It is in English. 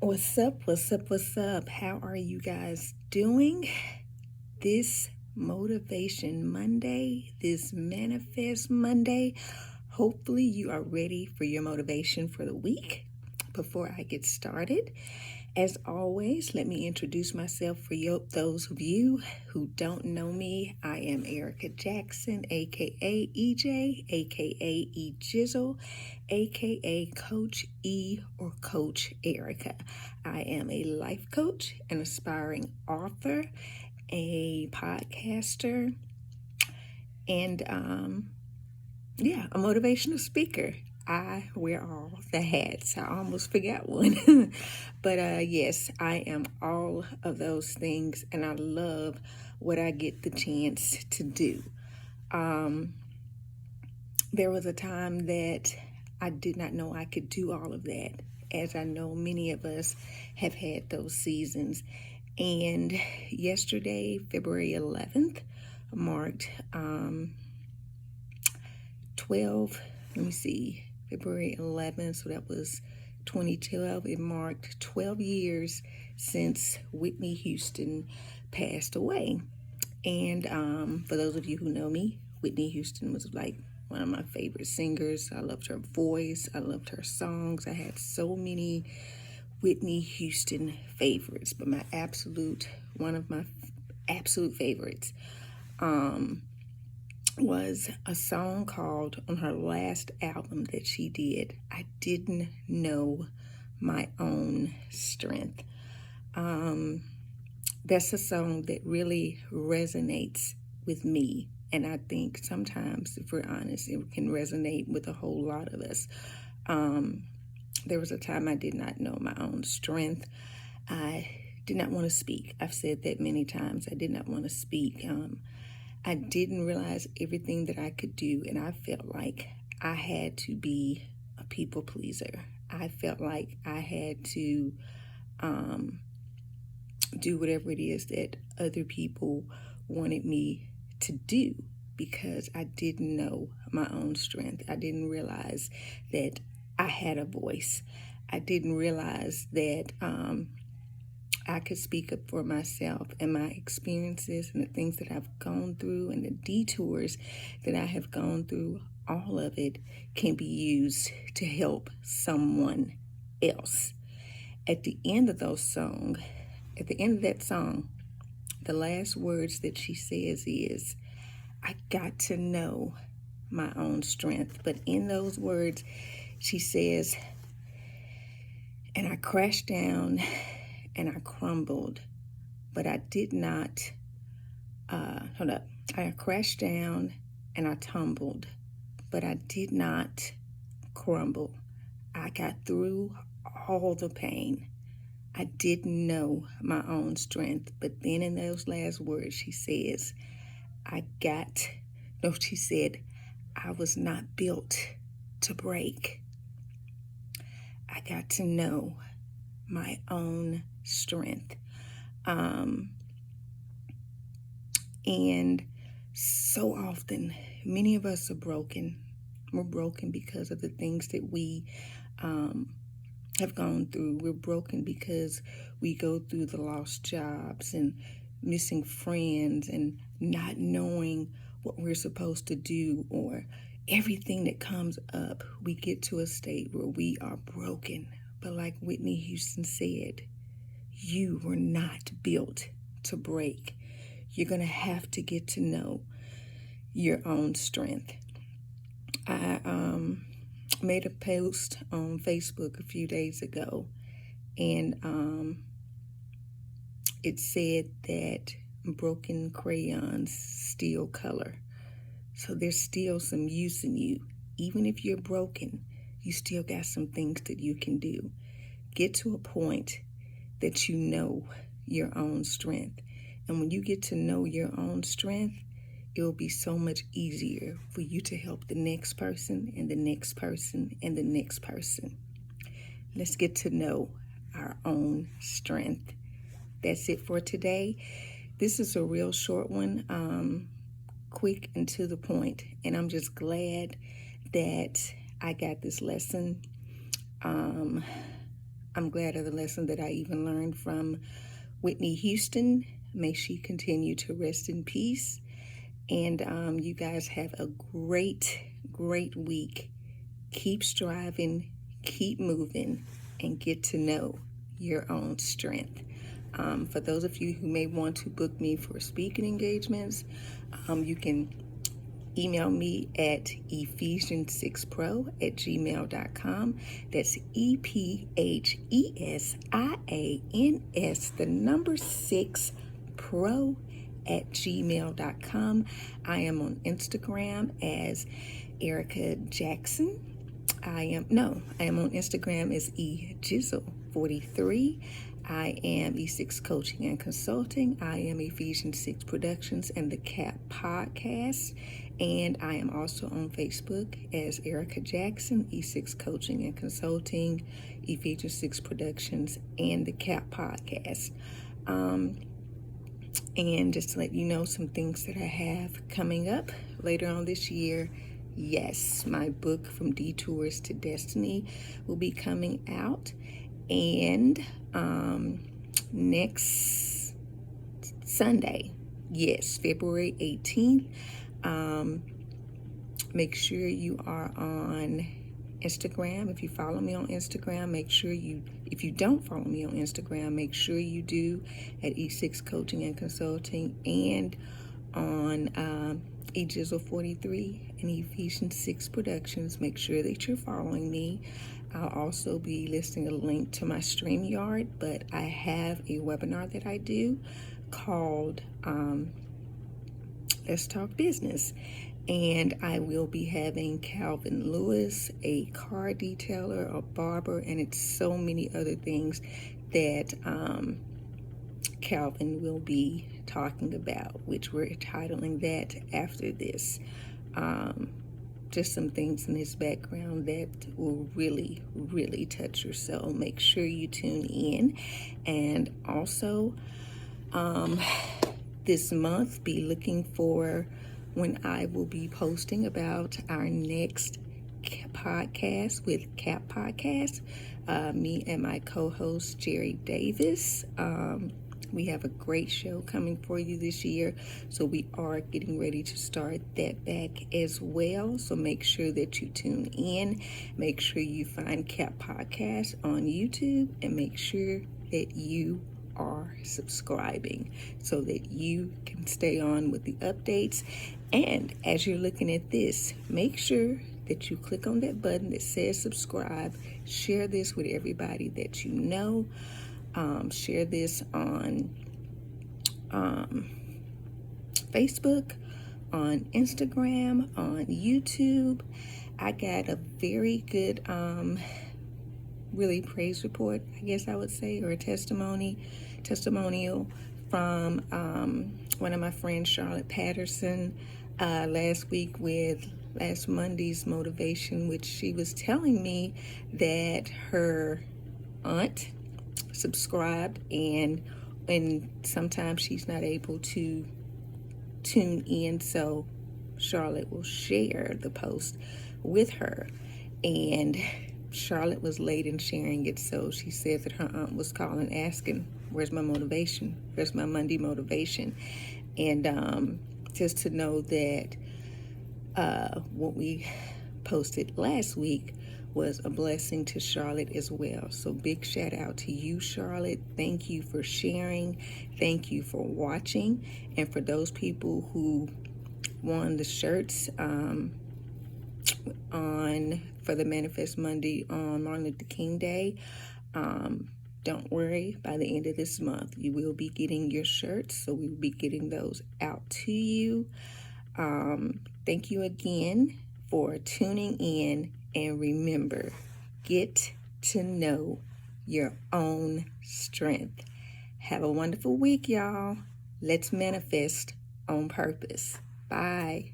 What's up? What's up? What's up? How are you guys doing? This Motivation Monday, this Manifest Monday. Hopefully, you are ready for your motivation for the week. Before I get started, as always, let me introduce myself for those of you who don't know me. I am Erica Jackson, aka EJ, aka E Jizzle, aka Coach E or Coach Erica. I am a life coach, an aspiring author, a podcaster, and a motivational speaker. I wear all the hats. I almost forgot one. But yes, I am all of those things, and I love what I get the chance to do. There was a time that I did not know I could do all of that, as I know many of us have had those seasons. And yesterday, February 11th, marked February 11th, so that was 2012. It marked 12 years since Whitney Houston passed away. And for those of you who know me, Whitney Houston was like one of my favorite singers. I loved her voice. I loved her songs. I had so many Whitney Houston favorites, but one of my absolute favorites was a song called, on her last album that she did, I Didn't Know My Own Strength. That's a song that really resonates with me. And I think sometimes, if we're honest, it can resonate with a whole lot of us. There was a time I did not know my own strength. I did not want to speak. I've said that many times. I did not want to speak. I didn't realize everything that I could do, and I felt like I had to be a people pleaser. I felt like I had to do whatever it is that other people wanted me to do, because I didn't know my own strength. I didn't realize that I had a voice. I didn't realize that I could speak up for myself, and my experiences and the things that I've gone through and the detours that I have gone through, all of it can be used to help someone else. At the end of that song, the last words that she says is, I got to know my own strength. But in those words, she says, and I crashed down and I crumbled, but I did not, I crashed down and I tumbled, but I did not crumble. I got through all the pain. I didn't know my own strength. But then in those last words, she says, she said, I was not built to break. I got to know my own strength. And so often, many of us are broken. We're broken because of the things that we have gone through. We're broken because we go through the lost jobs and missing friends and not knowing what we're supposed to do, or everything that comes up. We get to a state where we are broken. But like Whitney Houston said, you were not built to break. You're going to have to get to know your own strength. I made a post on Facebook a few days ago, and it said that broken crayons still color. So there's still some use in you. Even if you're broken, you still got some things that you can do. Get to a point that you know your own strength. And when you get to know your own strength, it will be so much easier for you to help the next person and the next person and the next person. Let's get to know our own strength. That's it for today. This is a real short one, quick and to the point. And I'm just glad that I got this lesson I'm glad of the lesson that I even learned from Whitney Houston. May she continue to rest in peace. And you guys have a great, great week. Keep striving, keep moving, and get to know your own strength. For those of you who may want to book me for speaking engagements, you can email me at ephesians6pro@gmail.com. That's EPHESIANS, the number 6 pro@gmail.com. I am on Instagram as Erica Jackson. I am on Instagram as ejizzle43. I am E6 Coaching and Consulting. I am Ephesians 6 Productions and the CAP Podcast. And I am also on Facebook as Erica Jackson, E6 Coaching and Consulting, Ephesians 6 Productions, and the CAP Podcast. And just to let you know some things that I have coming up later on this year. Yes, my book From Detours to Destiny will be coming out. And next Sunday, yes, February 18th, make sure you are on Instagram. If you follow me on Instagram, make sure if you don't follow me on Instagram, make sure you do at E6 Coaching and Consulting, and on ejizzle43 and Ephesians 6 Productions. Make sure that you're following me. I'll also be listing a link to my StreamYard, but I have a webinar that I do called Let's Talk Business. And I will be having Calvin Lewis, a car detailer, a barber, and it's so many other things that Calvin will be talking about, which we're titling that after this. Just some things in his background that will really, really touch your soul. Make sure you tune in. And also, this month, be looking for when I will be posting about our next podcast with CAP Podcast. Me and my co-host, Jerry Davis. We have a great show coming for you this year, so we are getting ready to start that back as well. So make sure that you tune in. Make sure you find CAP Podcast on YouTube, and make sure that you are subscribing so that you can stay on with the updates. And as you're looking at this, make sure that you click on that button that says subscribe. Share this with everybody that you know. Share this on Facebook, on Instagram, on YouTube. I got a very good really praise report, I guess I would say, or a testimonial from one of my friends, Charlotte Patterson, last week with last Monday's motivation, which she was telling me that her aunt subscribed, and sometimes she's not able to tune in, so Charlotte will share the post with her. And Charlotte was late in sharing it, so she said that her aunt was calling asking, where's my motivation? Where's my Monday motivation? And just to know that what we posted last week was a blessing to Charlotte as well. So big shout out to you, Charlotte. Thank you for sharing. Thank you for watching. And for those people who won the shirts for the Manifest Monday on Martin Luther King Day, don't worry, by the end of this month you will be getting your shirts, so we will be getting those out to you. Thank you again for tuning in, and remember, get to know your own strength. Have a wonderful week, y'all. Let's manifest on purpose. Bye.